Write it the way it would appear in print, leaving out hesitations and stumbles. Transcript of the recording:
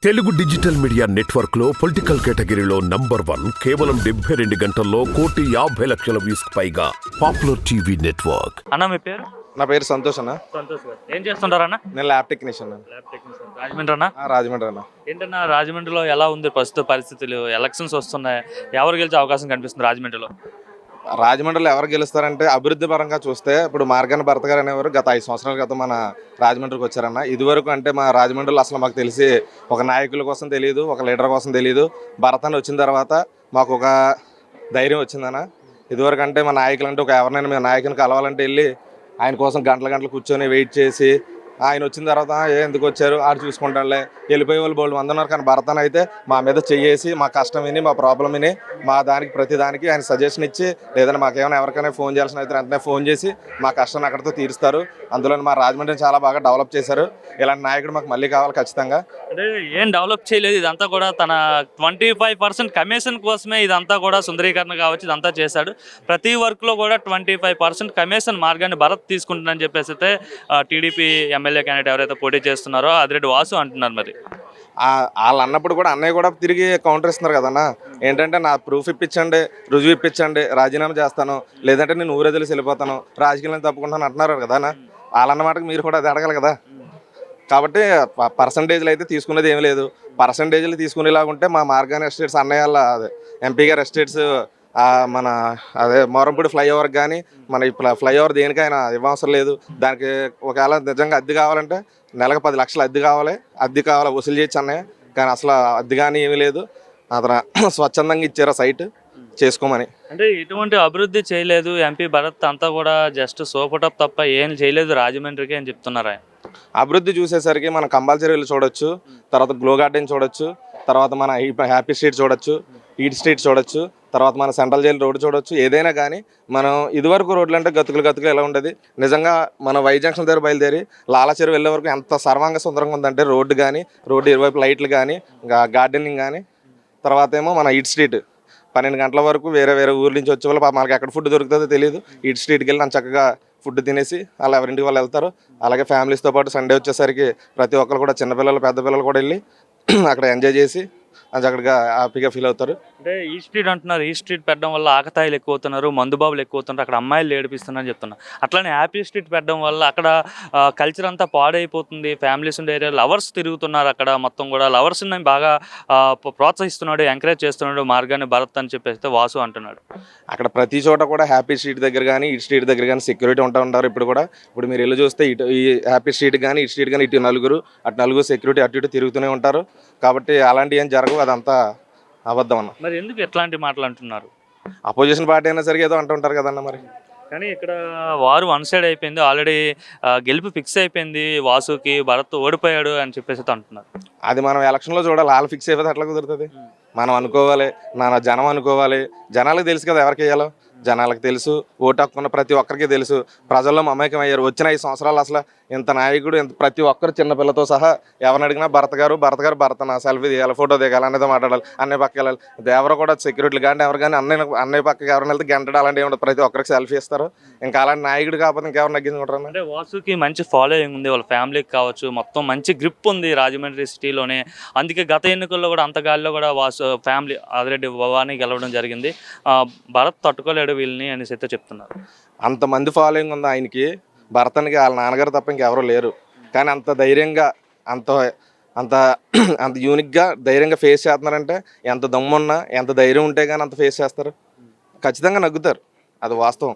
Telugu digital media network లో political కేటగిరీలో number 1 కేవలం 72 గంటల్లో 1,50,00,000 వ్యూస్ పైగా పాపులర్ టీవీ నెట్వర్క్. అన్న మీ పేరు? నా పేరు సంతోష్ అన్న. సంతోష్ గారు ఏం చేస్తుంటారు అన్న? నేను ల్యాబ్ టెక్నీషియన్ అన్న. Lab technician. రాజమండ్రి అన్న? రాజమండ్రి అన్న. ఏంటన్నా రాజమండ్రిలో ఎలా ఉంది ప్రస్తుత పరిస్థితులు? ఎలక్షన్స్ వస్తున్నాయి, ఎవరు గెలిచే అవకాశం కనిపిస్తుంది రాజమండ్రిలో? రాజమండ్రిలో ఎవరు గెలుస్తారంటే అభివృద్ధి పరంగా చూస్తే ఇప్పుడు మార్గాన్ని భరత్ గారు అనేవారు గత 5 సంవత్సరాల క్రితం మన రాజమండ్రికి వచ్చారన్న. ఇదివరకు అంటే మా రాజమండ్రిలో అసలు మాకు తెలిసి ఒక నాయకుల కోసం తెలియదు, ఒక లీడర్ కోసం తెలియదు. భరత్ అని వచ్చిన తర్వాత మాకు ఒక ధైర్యం వచ్చిందన్న. ఇదివరకు అంటే మా నాయకులు అంటే ఒక ఎవరినైనా మేము నాయకుని కలవాలంటే వెళ్ళి ఆయన కోసం గంటల గంటలు కూర్చొని వెయిట్ చేసి ఆయన వచ్చిన తర్వాత ఎందుకు వచ్చారు ఆడు చూసుకుంటానులే వెళ్ళిపోయే వాళ్ళు బోల్డ్ మంది ఉన్నారు. కానీ భరతన్ అయితే మా మీద చెయ్యేసి మా కష్టం విని మా ప్రాబ్లం విని మా దానికి ప్రతి దానికి ఆయన సజెషన్ ఇచ్చి లేదంటే మాకేమైనా ఎవరికైనా ఫోన్ చేయాల్సిన అయితే వెంటనే ఫోన్ చేసి మా కష్టాన్ని అక్కడితో తీరుస్తారు. అందులో మా రాజమండ్రిని చాలా బాగా డెవలప్ చేశారు. ఇలాంటి నాయకుడు మాకు మళ్ళీ కావాలి ఖచ్చితంగా. అంటే ఏం డెవలప్ చేయలేదు, ఇదంతా కూడా తన 25% కమిషన్ కోసమే ఇదంతా కూడా సుందరీకరణ కావచ్చు ఇదంతా చేశాడు. ప్రతి వర్క్లో కూడా 25% కమిషన్ మార్గాన్ని భరత్ తీసుకుంటుందని చెప్పేసి అయితే టీడీపీ ఎమ్మెల్యే క్యాండిడేట్ ఎవరైతే పోటీ చేస్తున్నారో అదిరెడ్డి వాసు అంటున్నారు. మరి వాళ్ళు అన్నప్పుడు కూడా అన్నయ్య కూడా తిరిగి కౌంటర్ ఇస్తున్నారు కదన్నా. ఏంటంటే నా ప్రూఫ్ ఇప్పించండి, రుజువు ఇప్పించండి, రాజీనామా చేస్తాను, లేదంటే నేను ఊరే తెలిసి వెళ్ళిపోతాను, రాజకీయాలను తప్పుకుంటాను అంటున్నారు కదన్నా. వాళ్ళన్నమాటకు మీరు కూడా అది అడగాలి కదా. కాబట్టి పర్సంటేజ్లు అయితే తీసుకునేది ఏమీ లేదు. పర్సంటేజ్లు తీసుకునేలాగుంటే మా మార్గాని ఎస్టేట్స్ అన్నయ్య వాళ్ళ అదే ఎంపీ గారు ఎస్టేట్స్ మన అదే మోరంపూడి ఫ్లైఓవర్కి కానీ మన ఇప్పుడు ఫ్లైఓవర్ దేనికైనా ఇవ్వవసరం లేదు. దానికి ఒకవేళ నిజంగా అద్దె కావాలంటే నెలకు 10 లక్షలు అద్దె కావాలి వసూలు చేయొచ్చు అన్నయ్య. కానీ అసలు అద్దె కానీ ఏమీ లేదు. అతను స్వచ్ఛందంగా ఇచ్చారు సైట్ చేసుకోమని. అంటే ఎటువంటి అభివృద్ధి చేయలేదు ఎంపీ భరత్, అంతా కూడా జస్ట్ సోపటప్ తప్ప ఏం చేయలేదు రాజమండ్రికి అని చెప్తున్నారు ఆయన. అభివృద్ధి చూసేసరికి మనం కంపల్సరీలు చూడొచ్చు, తర్వాత గ్లో గార్డెన్ చూడొచ్చు, తర్వాత మన హ్యాపీ స్ట్రీట్ చూడొచ్చు, ఈట్ స్ట్రీట్ చూడొచ్చు, తర్వాత మన సెంట్రల్ జైలు రోడ్డు చూడొచ్చు. ఏదైనా కానీ మనం ఇదివరకు రోడ్లు అంటే గతుకులు ఎలా ఉండేది. నిజంగా మన వై జంక్షన్ దగ్గర బయలుదేరి లాలాచెరువు వెళ్ళే వరకు ఎంత సర్వాంగ సుందరంగా ఉందంటే రోడ్డు కానీ, రోడ్డు ఇరువైపు లైట్లు కానీ, గార్డెనింగ్ కానీ, తర్వాత ఏమో మన ఈట్ స్ట్రీట్ 12 గంటల వరకు వేరే ఊర్ల నుంచి వచ్చే వాళ్ళు మనకి ఎక్కడ ఫుడ్ దొరుకుతుందో తెలియదు. ఈట్ స్ట్రీట్కి వెళ్ళి చక్కగా ఫుడ్ తినేసి అలా ఎవరింటికి వాళ్ళు వెళ్తారు. అలాగే ఫ్యామిలీస్తో పాటు సండే వచ్చేసరికి ప్రతి ఒక్కరు కూడా చిన్నపిల్లలు పెద్ద పిల్లలు కూడా వెళ్ళి అక్కడ ఎంజాయ్ చేసి అక్కడిగా హ్యాపీగా ఫీల్ అవుతారు. అంటే ఈ స్ట్రీట్ అంటున్నారు, ఈ స్ట్రీట్ పెట్టడం వల్ల ఆకతాయిలు ఎక్కువ అవుతున్నారు, మందుబాబులు ఎక్కువ అవుతున్నారు, అక్కడ అమ్మాయిలు ఏడిపిస్తున్నారని చెప్తున్నారు. అట్లానే హ్యాపీ స్ట్రీట్ పెట్టడం వల్ల అక్కడ కల్చర్ అంతా పాడైపోతుంది. ఫ్యామిలీస్ ఉండే ఏరియా లవర్స్ తిరుగుతున్నారు, అక్కడ మొత్తం కూడా లవర్స్ని బాగా ప్రోత్సహిస్తున్నాడు, ఎంకరేజ్ చేస్తున్నాడు మార్గాన్ని భరత్ అని చెప్పేసి వాసు అంటున్నాడు. అక్కడ ప్రతి చోట కూడా హ్యాపీ స్ట్రీట్ దగ్గర కానీ ఈ స్ట్రీట్ దగ్గర కానీ సెక్యూరిటీ ఉంటారు. ఇప్పుడు మీరు వెళ్ళి చూస్తే ఇటు ఈ హ్యాపీ స్ట్రీట్ కానీ ఈ స్ట్రీట్ కానీ ఇటు నలుగురు సెక్యూరిటీ అటు ఇటు తిరుగుతూనే ఉంటారు. కాబట్టి అలాంటివి ఏం జరగవు, అదంతా అబద్ధం అన్న. మరి ఎందుకు ఎట్లాంటి మాటలు అంటున్నారు? అపోజిషన్ పార్టీ అయినా సరే ఏదో అంటుంటారు కదన్న. మరి కానీ ఇక్కడ వారు 1 సైడ్ అయిపోయింది, ఆల్రెడీ గెలుపు ఫిక్స్ అయిపోయింది, వాసుకి భరత్ ఓడిపోయాడు అని చెప్పేసి అంటున్నారు. అది మనం ఎలక్షన్లో చూడాలి. వాళ్ళు ఫిక్స్ అయిపోతే ఎట్లా కుదురుతుంది? మనం అనుకోవాలి, జనం అనుకోవాలి. జనాలకు తెలుసు కదా ఎవరికి వేయాలో, జనాలకు తెలుసు. ఓటు హక్కున్న ప్రతి ఒక్కరికి తెలుసు. ప్రజల్లో మమేకం అయ్యారు. వచ్చిన 5 సంవత్సరాలు అసలు ఇంత నాయకుడు ప్రతి ఒక్కరు చిన్నపిల్లతో సహా ఎవరిని అడిగినా భరత్ గారు నా సెల్ఫీ దిగాలి, ఫోటో దిగాలి, అన్నదో మాట్లాడాలి, అన్నయ్య పక్క వెళ్ళాలి. ఎవరు కూడా సెక్యూరిటీలు కానీ ఎవరు కానీ అన్నయ్య పక్కకి ఎవరైనా వెళ్తే గంటడు అలాంటి ఏమి ప్రతి ఒక్కరికి సెల్ఫీ ఇస్తారు. ఇంకా అలాంటి నాయకుడు కాకపోతే ఇంకెవరు నగ్గించుకుంటారు. అంటే వాసుకి మంచి ఫాలోయింగ్ ఉంది, వాళ్ళ ఫ్యామిలీకి కావచ్చు, మొత్తం మంచి గ్రిప్ ఉంది రాజమండ్రి సిటీలోనే. అందుకే గత ఎన్నికల్లో కూడా అంతగాల్లో కూడా వాసు ఫ్యామిలీ ఆదిరెడ్డి భవానీ గెలవడం జరిగింది. భరత్ తట్టుకోలేడు వీళ్ళని అనేసి అయితే చెప్తున్నారు. అంతమంది ఫాలోయింగ్ ఉంది ఆయనకి. భరతనికి వాళ్ళ నాన్నగారు తప్ప ఇంకెవరూ లేరు. కానీ అంత ధైర్యంగా అంత యూనిక్గా ధైర్యంగా ఫేస్ చేస్తున్నారంటే ఎంత దమ్మున్నా ఎంత ధైర్యం ఉంటే కానీ అంత ఫేస్ చేస్తారు. ఖచ్చితంగా నగ్గుతారు, అది వాస్తవం.